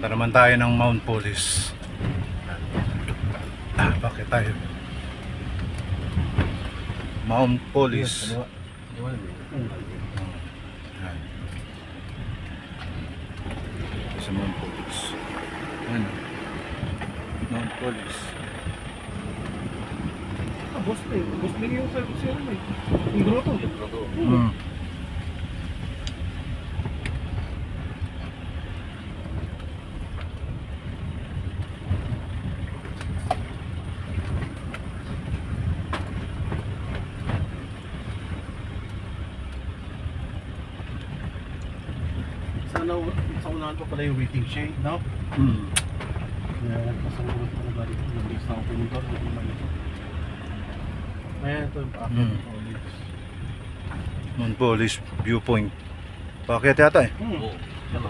Punta naman tayo ng Mount Police. Bakit tayo? Mount Police. Sa Mount Police. Ano? Mount Police. Boss bigay yung service yun eh. Yung grotto. Sa unahan pa pala yung waiting shade, no? Kaya nagpasangulat pa na ba dito? Nag-base na ako pumunta, hindi naman ito. Ayan, ito yung Mount Police. Mount Police viewpoint. Bakit yata eh? Oo.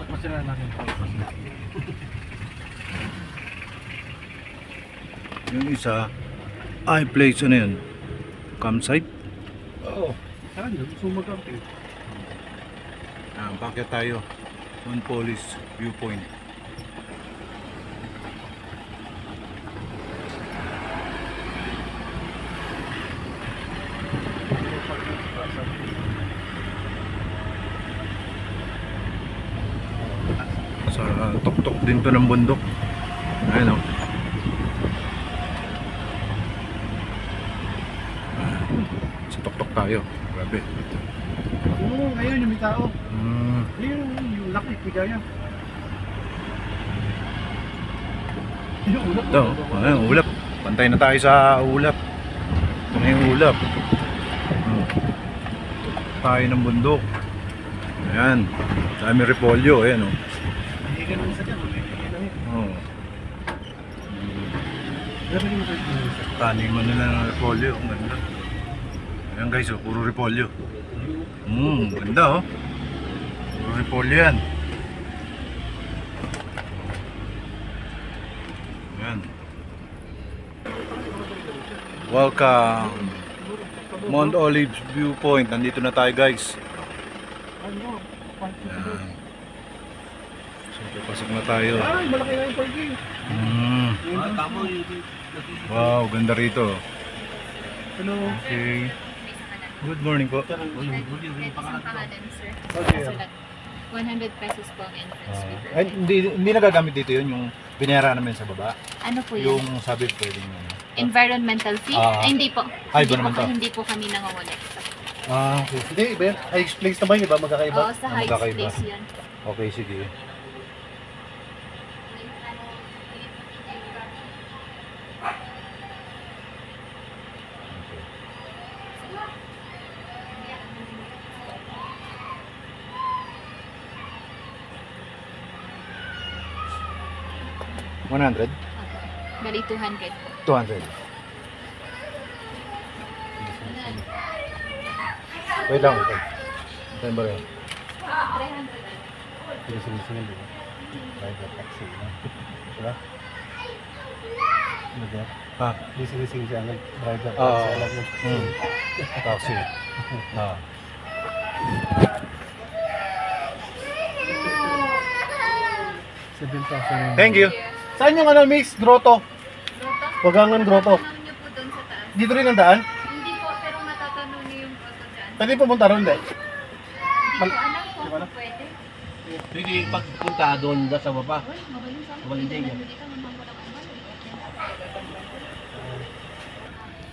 Masira natin ito. Yung isa, place ano yun? Campsite? Oo. Saan yun? Gusto mo mag-camping? Bakit tayo? Mount Police viewpoint. Sa tuktok din to ng bundok. Ayan o. Sa tuktok tayo. Grabe. Oo, ngayon yung may tao. Ayun, yung laki, pigaya. Yung ulap. Ito, ayan, ulap. Pantay na tayo sa ulap. Ito na yung ulap. Tayo ng bundok. Ayan. Sa aming repolyo. Ayan o. Hindi ka naman sa dyan. Oh. Grabe yung mga isa. Taniman nila ng repolyo. Ang ganda. Ayan guys, oh, puro repolyo. Ganda oh. Puro repolyo yan. Ayan. Welcome. Mount Olives Viewpoint. Nandito na tayo guys. Ayan. So, pasok na tayo. Ay, malaki na yung parking. Tama yun. Wow, ganda rito. Hello. Okay. Good morning po. Isang pangalan, sir. Okay. So, 100 pesos po ang entrance fee per Ay, head. hindi nagagamit dito yun, yung binayara namin sa baba. Ano po yun? Yung sabi pwedeng yun. Environmental fee? Ay, hindi po. Ay, Hindi iba naman po, to. hindi po kami nangongolekta. Okay. Hindi, iba yan. Heights Place naman, iba magkakaiba. Oo, sa Heights magkakaiba. Place yun. Okay, sige. Okay. 100? Bali, 200 po. 200. Wait lang, wait lang. Saan ba rin? 300. Sige, di ba? Driver taxi. Diba? Diba? Ha? Sige siya. Driver taxi. Oo. Alam mo. Taxi. Ah. $7,000. Thank you. Saan yung ano, Miss? Grotto? Grotto? Wagangan Grotto. Tatanong niyo po doon sa taas. Dito rin ang daan? Hindi po, pero matatanong niyo yung grotto dyan. Pwede pumunta ron, di? Hindi ko alam po kung pwede. Pwede pagpunta doon sa baba. Uy, magaling sa akin. Magaling din yan. Hindi ka naman walang amal.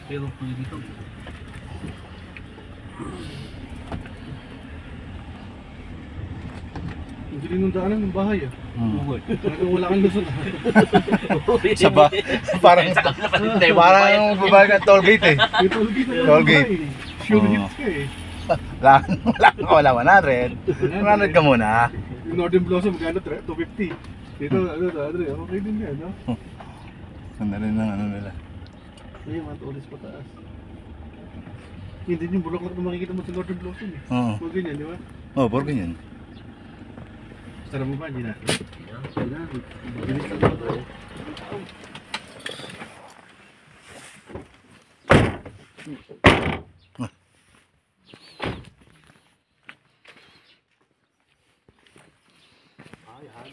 Pero pwede to. Hindi rin yung daanan ng bahay ah. Talagang wala kang lusot. Saba. Parang babae ka toll gate eh. May toll gate na Toll ng gate. bahay. Sure Oo. hits ka eh. Wala 100. 100 ka muna. Yung Northern Blossom, magkano? 250. Dito, okay din yan, no? Ganda rin ng ano nila. Ayun, mga tulis pa taas. Hindi yung bulaklak na makikita mo sa Northern Blossom eh. Oo. Huwag ganyan, di ba? Oh, por ganyan. Sarap mo ba, hindi natin? Kailangan. Bilis lang ba ito? Ay,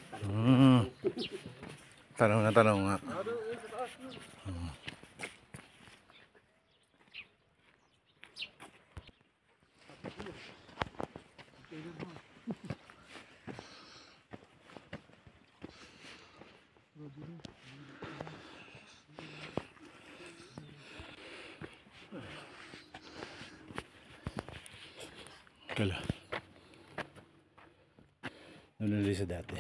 Tanong na tanong nga. Kala. Naluli sa dati.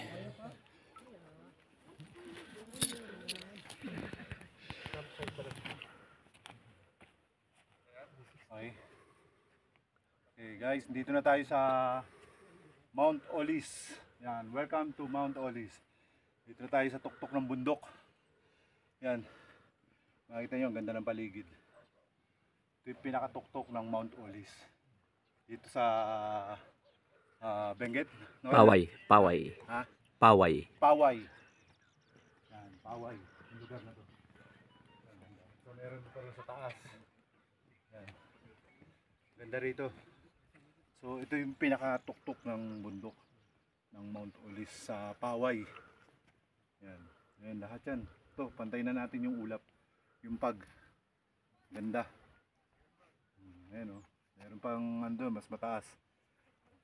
Okay. Okay guys, dito na tayo sa Mount Olis. Yan, welcome to Mount Olis. Dito na tayo sa tuktok ng bundok. Yan. Makikita nyo, ang ganda ng paligid. Ito yung pinakatuktok ng Mount Olis. Dito sa Benguet. No? Paway. Ha? Paway. Paway. Yan, Paway. Yung lugar na to. So meron pa rin sa taas. Yan. Ganda rito. So ito yung pinakatuktok ng bundok ng Mount Olis sa Paway. Yan. Yan lahat yan. Ito, pantay na natin yung ulap. Yung pag. Ganda. Ayan o. Meron pang ando, mas mataas.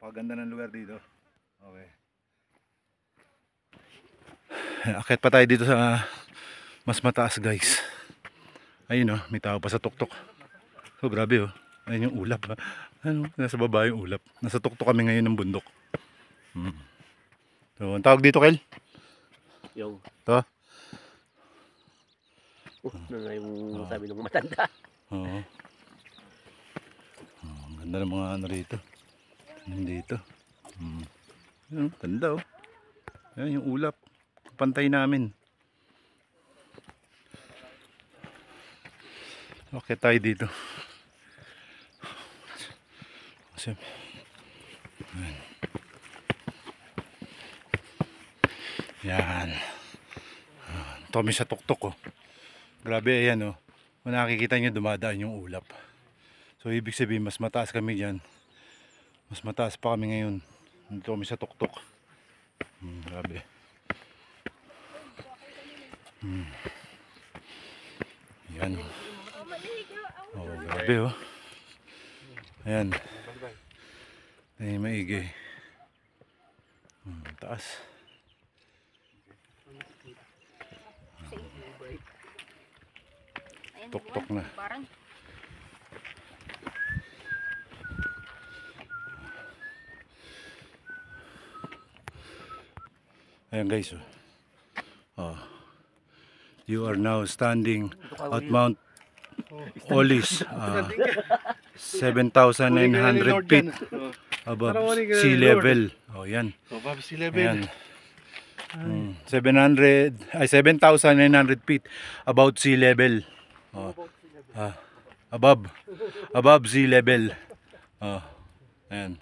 Paganda ng lugar dito. Okay. Akit pa tayo dito sa mas mataas guys. Ayun o, may tao pa sa tuktok. So grabe o. Ayun yung ulap ha. Ano, nasa baba yung ulap. Nasa tuktok kami ngayon ng bundok. So, ang tawag dito, Kel? Yung. Ito? Na yung sabi ng matanda. Oo. Ang ganda ng mga ano rito. Nandito. Ayun, ganda oh. Ayan yung ulap. Pantay namin. Okay tayo dito. Kasi ayan. Yan. Ito kami sa tuktok oh. Grabe ayan oh. Kung nakikita nyo dumadaan yung ulap. So ibig sabihin mas mataas kami dyan. Mas mataas pa kami ngayon. Dito kami sa tuktok. Grabe. Yan oh. Oh grabe oh. Ayan. Ay maigay. Taas. Tuktok na. Ayan guys oh. You are now standing at Mount Olis 7,900 feet above sea level. Oh yan. Above sea level. Ayan. 7,900 feet above sea level. Oh. Above sea level. Oh. Ayan.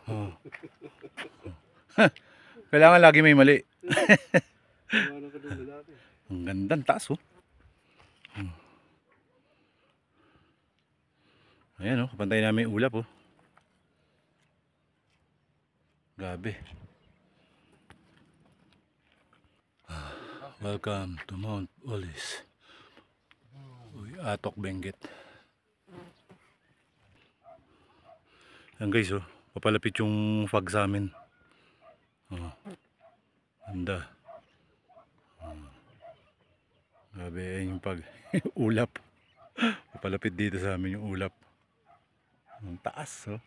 Oh. Kailangan lagi may mali. Ang ganda ng taas oh. Ayan oh, kapantay namin yung ulap oh. Grabe. Welcome to Mount Olis. Atok Benguet. Ayan guys oh, papalapit yung fog sa amin. Oh. Ganda. Grabe ayan yung pag ulap. Papalapit dito sa amin yung ulap. Ang taas oh.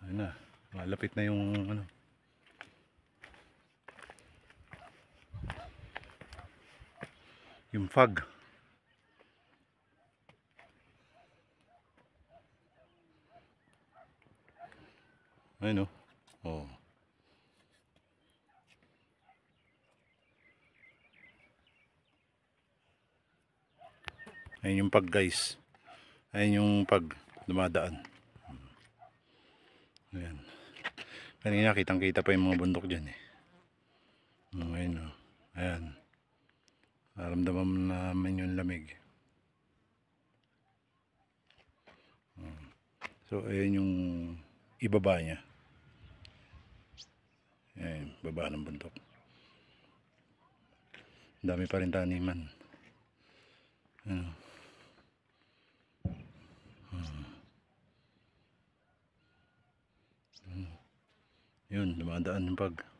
Ayun na, malapit na yung ano. Yung fog. Ayun oh. Ayun yung pag guys. Ayun yung pag dumadaan. Ayan. Kanina kitang kita pa yung mga bundok dyan eh. Ayun oh. Ayan. Naramdaman namin yung lamig. So ayan yung ibaba niya. Ayan, baba ng bundok. Dami pa rin taniman. Ano? Yun, dumadaan yung pag